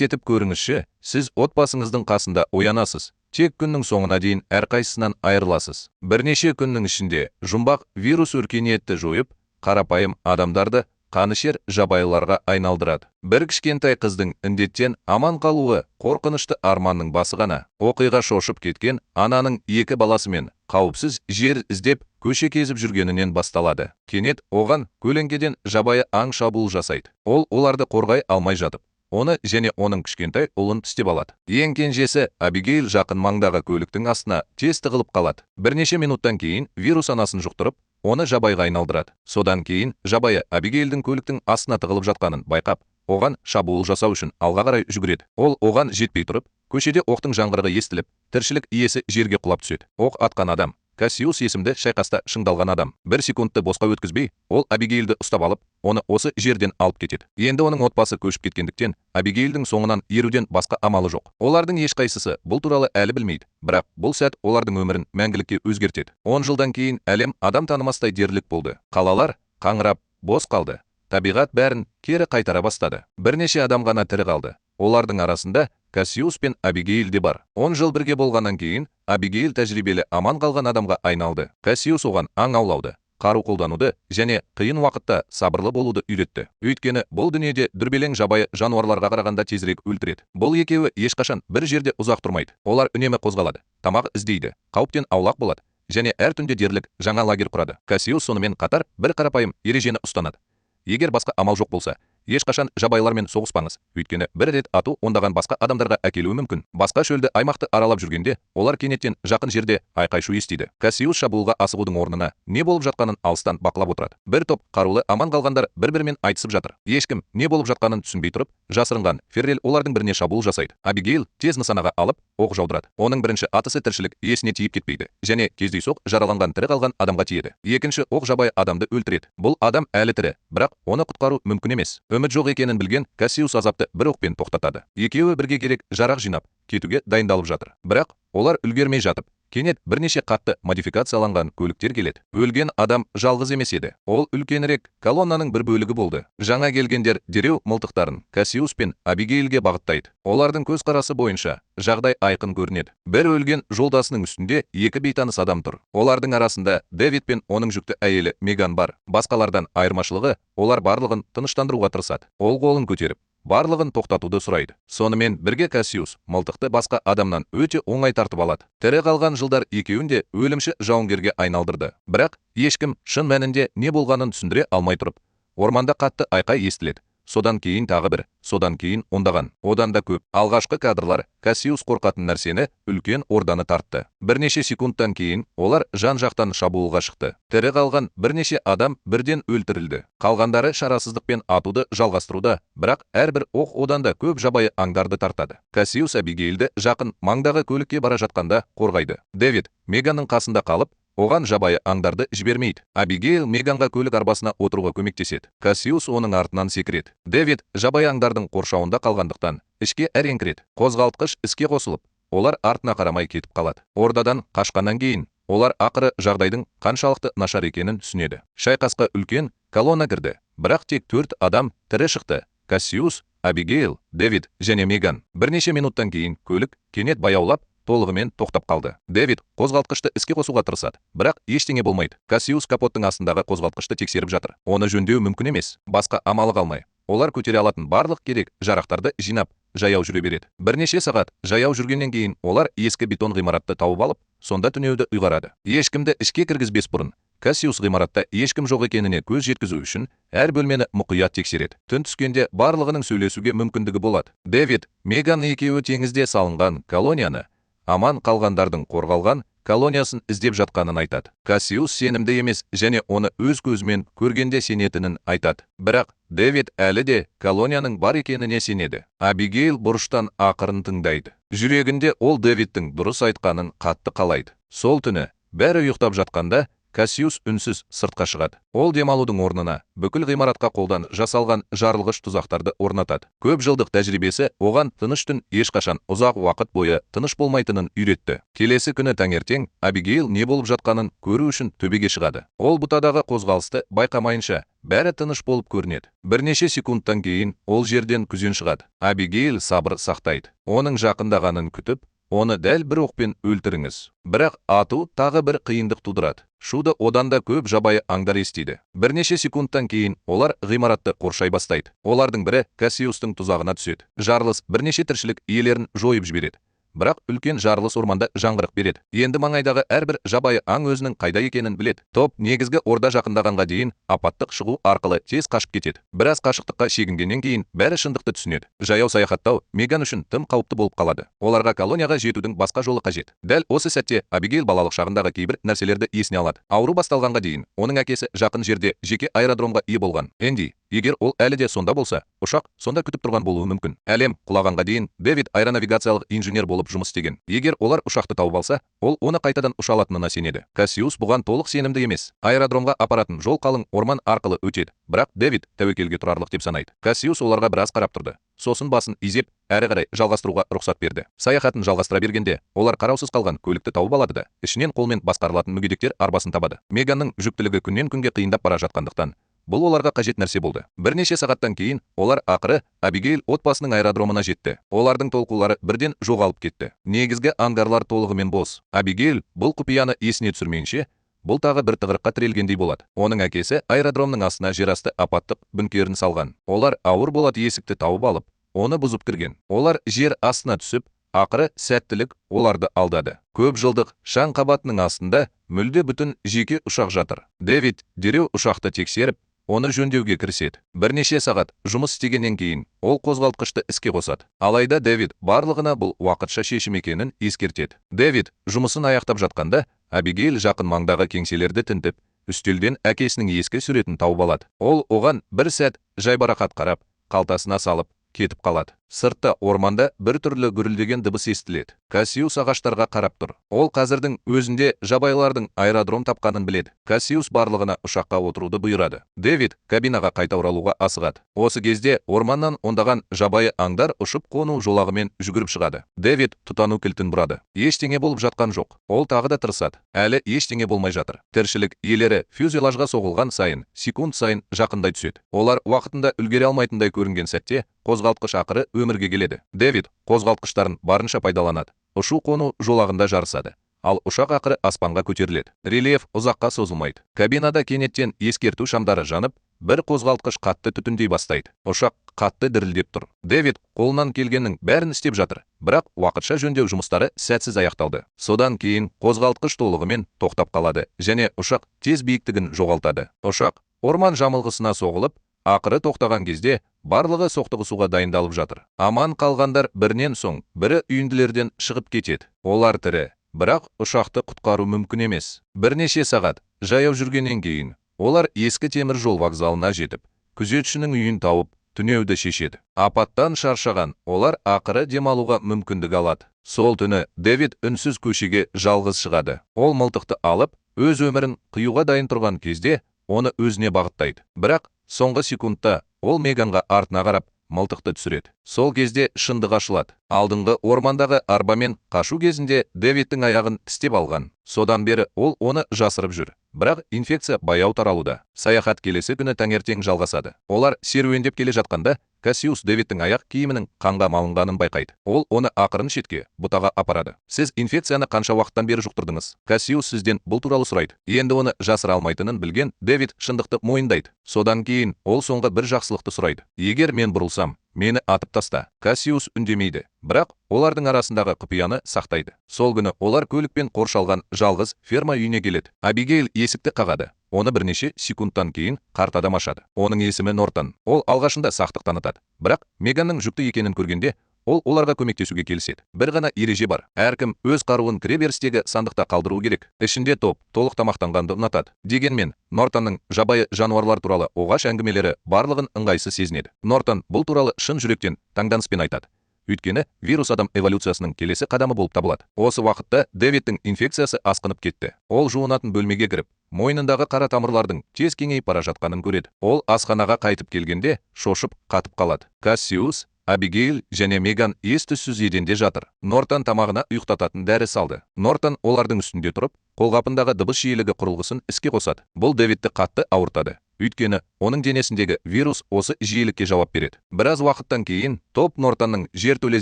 елестетіп көріңізші, сіз отбасыңыздың қасында оянасыз. Тек күннің соңына дейін әрқайсысынан айырыласыз. Бірнеше күннің ішінде жұмбақ вирус өркениетті жойып, қарапайым адамдарды қанішер жабайыларға айналдырады. Бір кішкентай қыздың індеттен аман қалуы қорқынышты арманның басы ғана. Оқиға шошып кеткен ананың екі баласымен қауіпсіз жер іздеп көше кезіп жүргенінен басталады. Кенет оған көлеңкеден жабайы аң шабуыл жасайды. Ол оларды қорғай алмай жатып, оны және оның кішкентай ұлын тістеп алады. Ең кенжесі Абигейл жақын маңдағы көліктің астына тез тығылып қалады. Бірнеше минуттан кейін вирус анасын жұқтырып, оны жабайға айналдырады. Содан кейін жабайы Абигейлдің көліктің астына тығылып жатқанын байқап, оған шабуыл жасау үшін алға қарай жүгіреді. Ол оған жетпей тұрып, көшеде оқтың жаңғырығы естіліп, тіршілік иесі жерге құлап түседі. Оқ атқан адам Кассиус есімді шайқаста шыңдалған адам. Бір секундты босқа өткізбей, ол Абигейлді ұстап алып, оны осы жерден алып кетеді. Енді оның отбасы көшіп кеткендіктен, Абигейлдің соңынан еруден басқа амалы жоқ. Олардың ешқайсысы бұл туралы әлі білмейді, бірақ бұл сәт олардың өмірін мәңгілікке өзгертеді. 10 жылдан кейін әлем адам танымастай дерлік болды. Қалалар қаңырап, бос қалды. Табиғат бәрін кері қайтара бастады. Бірнеше адам ғана тірі қалды. Олардың арасында Кассиус пен Абигейл де бар. 10 жыл бірге болғаннан кейін Абигейл тәжірибелі аман қалған адамға айналды. Кассиус оған аң аулауды, қару қолдануды және қиын уақытта сабырлы болуды үйретті. Өйткені бұл дүниеде дүрбелең жабайы жануарларға қарағанда тезірек өлтіреді. Бұл екеуі ешқашан бір жерде ұзақ тұрмайды. Олар үнемі қозғалады, тамақ іздейді, қауіптен аулақ болады және әр түнде дерлік жаңа лагерь құрады. Кассиус сонымен қатар бір қарапайым ережені ұстанады. Егер басқа амал жоқ болса, ешқашан жабайылармен соғыспаңыз, өйткені бір рет ату ондаған басқа адамдарға әкелуі мүмкін. Басқа шөлді аймақты аралап жүргенде, олар кенеттен жақын жерде айқай-шу естиді. Кассиус шабуылға асығудың орнына не болып жатқанын алыстан бақылап отырады. Бір топ қарулы аман қалғандар бір-бірімен айтысып жатыр. Ешкім не болып жатқанын түсінбей тұрып, жасырынған Феррел олардың біріне шабуыл жасайды. Абигейл тез нысанаға алып, оқ жаудырады. Оның бірінші атысы тіршілік иесіне тиіп кетпейді және кездейсоқ жараланған тірі қалған адамға тиеді. Екінші оқ жабайы адамды өлтіреді. Бұл адам әлі тірі, бірақ оны құтқару мүмкін емес. Үміт жоқ екенін білген Кассиус азапты бір оқпен тоқтатады. Екеуі бірге керек жарақ жинап, кетуге дайындалып жатыр. Бірақ олар үлгермей жатып, кенет бірнеше қатты модификацияланған көліктер келеді. Өлген адам жалғыз емес еді. Ол үлкенірек колоннаның бір бөлігі болды. Жаңа келгендер дереу мылтықтарын Кассиус пен Абигейлге бағыттайды. Олардың көзқарасы бойынша жағдай айқын көрінеді. Бір өлген жолдасының үстінде екі бейтаныс адам тұр. Олардың арасында Дэвид пен оның жүкті әйелі Меган бар. Басқалардан айырмашылығы, олар барлығын тыныштандыруға тырысады. Ол қолын көтеріп, барлығын тоқтатуды сұрайды. Сонымен бірге Кассиус мылтықты басқа адамнан өте оңай тартып алады. Тірі қалған жылдар екеуін де өлімші жауынгерге айналдырды. Бірақ ешкім шын мәнінде не болғанын түсіндіре алмай тұрып, орманда қатты айқай естіледі. Содан кейін тағы бір, содан кейін ондаған, одан да көп. Алғашқы кадрлар Кассиус қорқатын нәрсені үлкен орданы тартты. Бірнеше секундтан кейін олар жан-жақтан шабуылға шықты. Тірі қалған бірнеше адам бірден өлтірілді. Қалғандары шарасыздықпен атуды жалғастыруда, бірақ әрбір оқ одан да көп жабайы аңдарды тартады. Кассиус Абигейлді жақын маңдағы көлікке бара жатқанда қорғайды. Дэвид Меганның қасында қалып, оған жабайы аңдарды жібермейді. Абигейл Меганға көлік арбасына отыруға көмектеседі. Кассиус оның артынан секіреді. Дэвид жабайы аңдардың қоршауында қалғандықтан ішке әрең кіреді. Қозғалтқыш іске қосылып, олар артына қарамай кетіп қалады. Ордадан қашқаннан кейін олар ақыры жағдайдың қаншалықты нашар екенін түсінеді. Шайқасқа үлкен колонна кірді, бірақ тек 4 адам тірі шықты. Кассиус, Абигейл, Дэвид және Меган. Бірнеше минуттан кейін көлік кенет баяулап, толығымен тоқтап қалды. Дэвид қозғалтқышты іске қосуға тырысады, бірақ ештеңе болмайды. Кассиус капоттың астындағы қозғалтқышты тексеріп жатыр. Оны жөндеу мүмкін емес. Басқа амалы қалмай, олар көтере алатын барлық керек жарақтарды жинап, жаяу жүре береді. Бірнеше сағат жаяу жүргеннен кейін олар ескі бетон ғимаратты тауып алып, сонда түнеуді ұйғарады. Ешкімді ішке кіргізбес бұрын Кассиус ғимаратта ешкім жоқ екеніне көз жеткізу үшін әр бөлмені мұқият тексереді. Түн түскенде барлығының сөйлесуге мүмкіндігі болады. Дэвид, Меган екеуі теңізде салынған колонияны, аман қалғандардың қорғалған колониясын іздеп жатқанын айтады. Кассиус сенімді емес және оны өз көзімен көргенде сенетінін айтады. Бірақ Дэвид әлі де колонияның бар екеніне сенеді. Абигейл бұрыштан ақырын тыңдайды. Жүрегінде ол Дэвидтің дұрыс айтқанын қатты қалайды. Сол түні бәрі ұйықтап жатқанда Кассиус үнсіз сыртқа шығады. Ол демалудың орнына бүкіл ғимаратқа қолдан жасалған жарылғыш тұзақтарды орнатады. Көп жылдық тәжірибесі оған тыныш түн ешқашан ұзақ уақыт бойы тыныш болмайтынын үйретті. Келесі күні таңертең Абигейл не болып жатқанын көру үшін төбеге шығады. Ол бұтадағы қозғалысты байқамайынша бәрі тыныш болып көрінеді. Бірнеше секундтан кейін ол жерден күзен шығады. Абигейл сабыр сақтайды. Оның жақындағанын күтіп, оны дәл бір оқпен өлтіріңіз. Бірақ ату тағы бір қиындық тудырады. Шуды одан да көп жабайы аңдар естиді. Бірнеше секундтан кейін олар ғимаратты қоршай бастайды. Олардың бірі Кассиустың тұзағына түседі. Жарылыс бірнеше тіршілік иелерін жойып жібереді. Бірақ үлкен жарылыс орманда жаңғырық береді. Енді маңайдағы әрбір жабайы аң өзінің қайда екенін біледі. Топ негізгі орда жақындағанға дейін апаттық шығу арқылы тез қашып кетеді. Біраз қашықтыққа шегінгеннен кейін бәрі шындықты түсінеді. Жаяу саяхаттау Меган үшін тым қауіпті болып қалады. Оларға колонияға жетудің басқа жолы қажет. Дәл осы сәтте Абигейл балалық шағындағы кейбір нәрселерді есіне алады. Ауру басталғанға дейін оның әкесі жақын жерде жеке аэродромға ие болған. Энди, егер ол әлі де сонда болса, ұшақ сонда күтіп тұрған болуы мүмкін. Әлем құлағанға дейін Дэвид аэронавигациялық инженер болып жұмыс істеген. Егер олар ұшақты тауып алса, ол оны қайтадан ұша алатынына сенеді. Кассиус бұған толық сенімді емес. Аэродромға апаратын жол қалың орман арқылы өтеді. Бірақ Дэвид тәуекелге тұрарлық деп санайды. Кассиус оларға біраз қарап тұрды. Сосын басын изеп, әрі қарай жалғастыруға рұқсат берді. Саяхатын жалғастыра бергенде, олар қараусыз қалған көлікті тауып алады да, ішінен қолмен басқарылатын мүгедектер арбасын табады. Меганның жүктілігі күннен күнге қиындап бара жатқандықтан, бұл оларға қажет нәрсе болды. Бірнеше сағаттан кейін олар ақыры Абигейл отбасының аэродромына жетті. Олардың толқулары бірден жоғалып кетті. Негізгі ангарлар толығымен бос. Абигейл бұл құпияны есіне түсірмейінше, бұл тағы бір тығырыққа тірелгендей болады. Оның әкесі аэродромның астына жерасты апаттық бүнкерін салған. Олар ауыр болат есікті тауып алып, оны бұзып кірген. Олар жер астына түсіп, ақыры сәттілік оларды алдады. Көп жылдық шаң қабатының астында мүлде бүтін жеке ұшақ жатыр. Дэвид дереу ұшақты тексеріп, оны жөндеуге кіріседі. Бірнеше сағат жұмыс істегеннен кейін ол қозғалтқышты іске қосады. Алайда Дэвид барлығына бұл уақытша шешім екенін ескертеді. Дэвид жұмысын аяқтап жатқанда, Абигейл жақын маңдағы кеңселерді тінтіп, үстелден әкесінің ескі суретін тауып алады. Ол оған бір сәт жайбарақат қарап, қалтасына салып, кетіп қалады. Сыртта орманда бір түрлі гүрілдеген дыбыс естіледі. Кассиус ағаштарға қарап тұр. Ол қазірдің өзінде жабайылардың аэродром тапқанын біледі. Кассиус барлығына ұшаққа отыруды бұйырады. Дэвид кабинаға қайта оралуға асығады. Осы кезде орманнан ондаған жабайы аңдар ұшып қону жолағымен жүгіріп шығады. Дэвид тұтану кілтін бұрады. Ештеңе болып жатқан жоқ. Ол тағы да тырысады. Әлі ештеңе болмай жатыр. Тіршілік иелері фюзелажға соғылған сайын, секунд сайын жақындай түседі. Олар уақытында үлгере алмайтындай көрінген сәтте қозғалтқыш ақыры өмірге келеді. Дэвид қозғалтқыштарын барынша пайдаланады. Ұшу-қону жолағында жарысады. Ал ұшақ ақыры аспанға көтеріледі. Рельеф ұзаққа созылмайды. Кабинада кенеттен ескерту шамдары жанып, бір қозғалтқыш қатты түтіндей бастайды. Ұшақ қатты дірілдеп тұр. Дэвид қолынан келгеннің бәрін істеп жатыр. Бірақ уақытша жөндеу жұмыстары сәтсіз аяқталды. Содан кейін қозғалтқыш толығымен тоқтап қалады және ұшақ тез биіктігін жоғалтады. Ұшақ орман жамылғысына соғылып, ақыры тоқтаған кезде барлығы соқтығысуға дайындалып жатыр. Аман қалғандар бірінен соң бірі үйінділерден шығып кетеді. Олар тірі, бірақ ұшақты құтқару мүмкін емес. Бірнеше сағат жаяу жүргеннен кейін олар ескі темір жол вокзалына жетіп, күзетшінің үйін тауып, түнеуді шешеді. Апаттан шаршаған олар ақыры демалуға мүмкіндік алады. Сол түні Дэвид үнсіз көшеге жалғыз шығады. Ол мылтықты алып, өз өмірін қиюға дайын тұрған кезде оны өзіне бағыттайды. Бірақ соңғы секундта ол Меганға артына қарап мылтықты түсіреді. Сол кезде шындық ашылады. Алдыңғы ормандағы арбамен қашу кезінде Дэвидтің аяғын тістеп алған. Содан бері ол оны жасырып жүр. Бірақ инфекция баяу таралуда. Саяхат келесі күні таңертең жалғасады. Олар серуендеп келе жатқанда, Кассиус Дэвидтің аяқ киімінің қанға малынғанын байқайды. Ол оны ақырын шетке, бұтаға апарады. Сіз инфекцияны қанша уақыттан бері жұқтырдыңыз? Кассиус сізден бұл туралы сұрайды. Енді оны жасыра алмайтынын білген Дэвид шындықты мойындайды. Содан кейін ол соңғы бір жақсылықты сұрайды. Егер мен бұрылсам, мені атып таста. Кассиус үндемейді, бірақ олардың арасындағы құпияны сақтайды. Сол күні олар көлікпен қоршалған жалғыз ферма үйіне келеді. Абигейл есікті қағады. Оны бірнеше секундтан кейін қарт адам ашады. Оның есімі Нортон. Ол алғашында сақтық танытады. Бірақ Меганның жүкті екенін көргенде, ол оларға көмектесуге келіседі. Бір ғана ереже бар. Әркім өз қаруын кіреберістегі сандықта қалдыру керек. Ішінде топ толық тамақтанғанды ұнатады. Дегенмен, Нортонның жабайы жануарлар туралы оғаш әңгімелері барлығын ыңғайсыз сезінеді. Нортон бұл туралы шын жүректен таңданыспен айтады. Өйткені вирус адам эволюциясының келесі қадамы болып табылады. Осы уақытта Дэвидтің инфекциясы асқынып кетті. Ол жуынатын бөлмеге кіріп, мойнындағы қара тамырлардың тез кеңейіп бара жатқанын көреді. Ол асханаға қайтып келгенде шошып қатып қалады. Кассиус, Абигейл және Меган ес-түссіз еденде жатыр. Нортон тамағына ұйықтататын дәрі салды. Нортон олардың үстінде тұрып, қолғапындағы дыбыс жиілігі құрылғысын іске қосады. Бұл Дэвидті қатты ауыртады. Өйткені оның денесіндегі вирус осы жиілікке жауап береді. Біраз уақыттан кейін топ Нортонның жертөле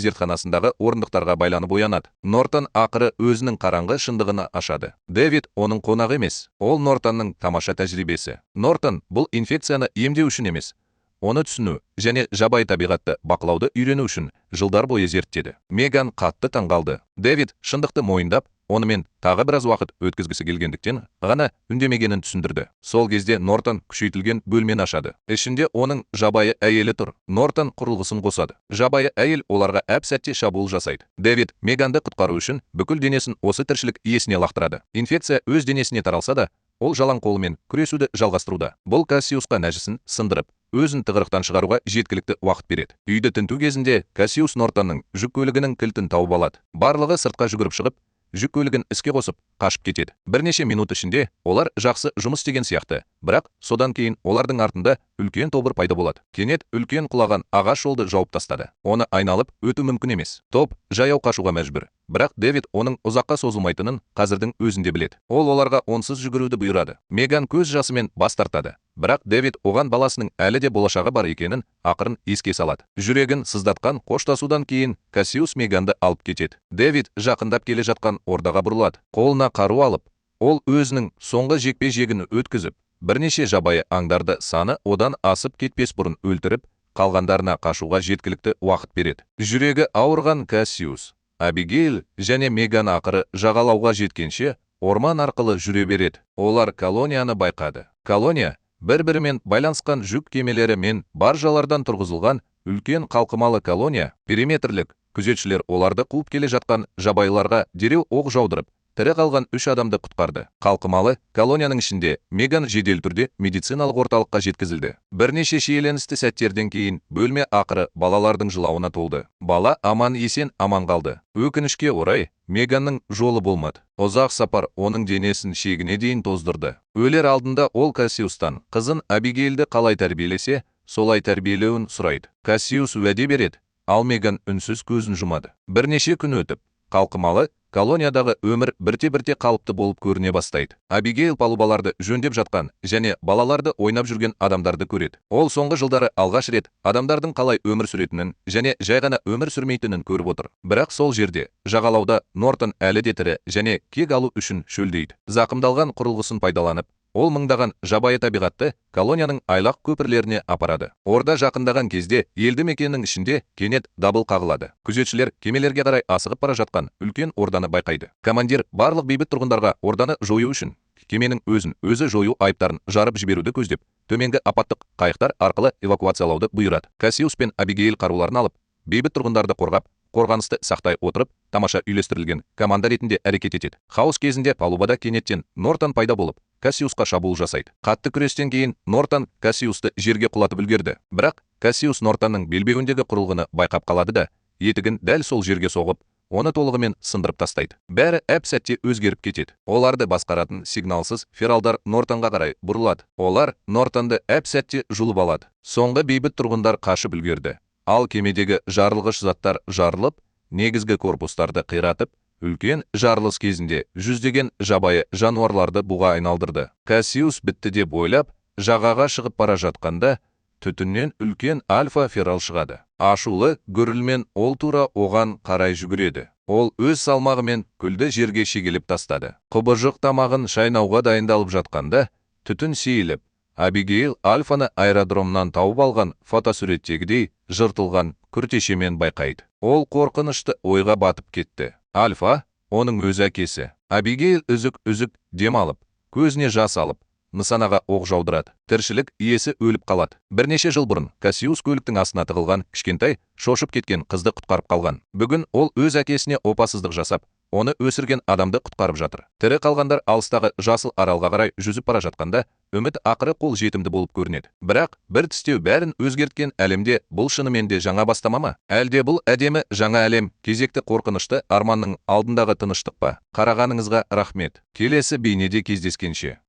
зертханасындағы орындықтарға байланып оянады. Нортон ақыры өзінің қараңғы шындығына ашады. Дэвид оның қонағы емес, ол Нортонның тамаша тәжірибесі. Нортон бұл инфекцияны емдеу үшін емес, оны түсіну және жабайы табиғатты бақылауды үйрену үшін жылдар бойы зерттеді. Меган қатты таңғалды. Дэвид шындықты мойындап, онымен тағы біраз уақыт өткізгісі келгендіктен ғана үндемегенін түсіндірді. Сол кезде Нортон күшейтілген бөлмені ашады. Ішінде оның жабайы әйелі тұр. Нортон құрылғысын қосады. Жабайы әйел оларға әп-сәтте шабуыл жасайды. Дэвид Меганды құтқару үшін бүкіл денесін осы тіршілік иесіне лақтырады. Инфекция өз денесіне таралса да, ол жалаң қолымен күресуді жалғастыруда. Бұл Кассиусқа нәжісін сындырып, өзін тығырықтан шығаруға жеткілікті уақыт береді. Үйді тінту кезінде Кассиус Нортонның жүк көлігінің кілтін тауып алады. Барлығы сыртқа жүгіріп шығып, жүк көлігін іске қосып, қашып кетеді. Бірнеше минут ішінде олар жақсы жұмыс істеген сияқты, бірақ содан кейін олардың артында үлкен тобыр пайда болады. Кенет үлкен құлаған ағаш жолды жауып тастады. Оны айналып өту мүмкін емес. Топ жаяу қашуға мәжбүр. Бірақ Дэвид оның ұзаққа созылмайтынын қазірдің өзінде біледі. Ол оларға онсыз жүгіруді бұйырады. Меган көз жасымен бас тартады. Бірақ Дэвид оған баласының әлі де болашағы бар екенін ақырын еске салады. Жүрегін сыздатқан қоштасудан кейін Кассиус Меганды алып кетеді. Дэвид жақындап келе жатқан ордаға бұрылады. Қолына қару алып, ол өзінің соңғы жекпе-жегін өткізіп, бірнеше жабайы аңдарды саны одан асып кетпес бұрын өлтіріп, қалғандарына қашуға жеткілікті уақыт береді. Жүрегі ауырған Кассиус, Абигейл және Меган ақыры жағалауға жеткенше орман арқылы жүре береді. Олар колонияны байқады. Колония бір-бірімен байланысқан жүк кемелері мен баржалардан тұрғызылған үлкен қалқымалы колония. Периметрлік күзетшілер оларды қуып келе жатқан жабайыларға дереу оқ жаудырып, тірі қалған 3 адамды құтқарды. Қалқымалы колонияның ішінде Меган жедел түрде медициналық орталыққа жеткізілді. Бірнеше шиеленісті сәттерден кейін бөлме ақыры балалардың жылауына толды. Бала аман-есен аман қалды. Өкінішке орай, Меганның жолы болмады. Ұзақ сапар оның денесін шегіне дейін тоздырды. Өлер алдында ол Кассиустан қызын Абигейлді қалай тәрбиелесе, солай тәрбиелеуін сұрайды. Кассиус уәде береді, ал Меган үнсіз көзін жұмады. Бірнеше күн өтіп, қалқымалы колониядағы өмір бірте-бірте қалыпты болып көріне бастайды. Абигейл палубаларды жөндеп жатқан және балаларды ойнап жүрген адамдарды көреді. Ол соңғы жылдары алғаш рет адамдардың қалай өмір сүретінін және жай ғана өмір сүрмейтінін көріп отыр. Бірақ сол жерде, жағалауда Нортон әлі де тірі және кек алу үшін шөлдейді. Зақымдалған құрылғысын пайдаланып, ол мыңдаған жабайы табиғатты колонияның айлақ көпірлеріне апарады. Орда жақындаған кезде елді мекеннің ішінде кенет дабыл қағылады. Күзетшілер кемелерге қарай асығып бара жатқан үлкен орданы байқайды. Командир барлық бейбіт тұрғындарға орданы жою үшін кеменің өзі жою айыптарын жарып жіберуді көздеп, төменгі апаттық қайықтар арқылы эвакуациялауды бұйырады. Кассиус пен Абигейл қаруларын алып, бейбіт тұрғындарды қорғап, қорғанысты сақтай отырып, тамаша үйлестірілген команда ретінде әрекет етеді. Хаос кезінде палубада кенеттен Нортон пайда болып, Кассиусқа шабуыл жасайды. Қатты күрестен кейін Нортон Кассиусты жерге құлатып үлгерді. Бірақ Кассиус Нортонның белбеуіндегі құрылғыны байқап қалады да, етігін дәл сол жерге соғып, оны толығымен сындырып тастайды. Бәрі әп-сәтте өзгеріп кетеді. Оларды басқаратын сигналсыз фералдар Нортонға қарай бұрылады. Олар Нортонды әп-сәтте жұлып алады. Соңғы бейбіт тұрғындар қашып үлгерді. Ал кемедегі жарылғыш заттар жарылып, негізгі корпустарды қиратып, үлкен жарылыс кезінде жүздеген жабайы жануарларды буға айналдырды. Кассиус бітті деп ойлап, жағаға шығып бара жатқанда, түтіннен үлкен альфа-ферал шығады. Ашулы гүрілмен ол тура оған қарай жүгіреді. Ол өз салмағымен күлді жерге шегелеп тастады. Құбыжық тамағын шайнауға дайындалып жатқанда, түтін сейіліп, Абигейл альфаны аэродромнан тауып алған фотосуреттегідей жыртылған күртешемен байқайды. Ол қорқынышты ойға батып кетті. Альфа, оның өз әкесі. Абигейл үзік дем алып, көзіне жас алып, нысанаға оқ жаудырады. Тіршілік иесі өліп қалады. Бірнеше жыл бұрын Кассиус көліктің астына тығылған кішкентай шошып кеткен қызды құтқарып қалған. Бүгін ол өз әкесіне опасыздық жасап, оны өсірген адамды құтқарып жатыр. Тірі қалғандар алыстағы жасыл аралға қарай жүзіп бара жатқанда, үміт ақыры қол жетімді болып көрінеді. Бірақ бір тістеу бәрін өзгерткен әлемде бұл шынымен де жаңа бастама ма? Әлде бұл әдемі жаңа әлем кезекті қорқынышты арманның алдындағы тыныштық па? Қарағаныңызға рахмет. Келесі бейнеде кездескенше.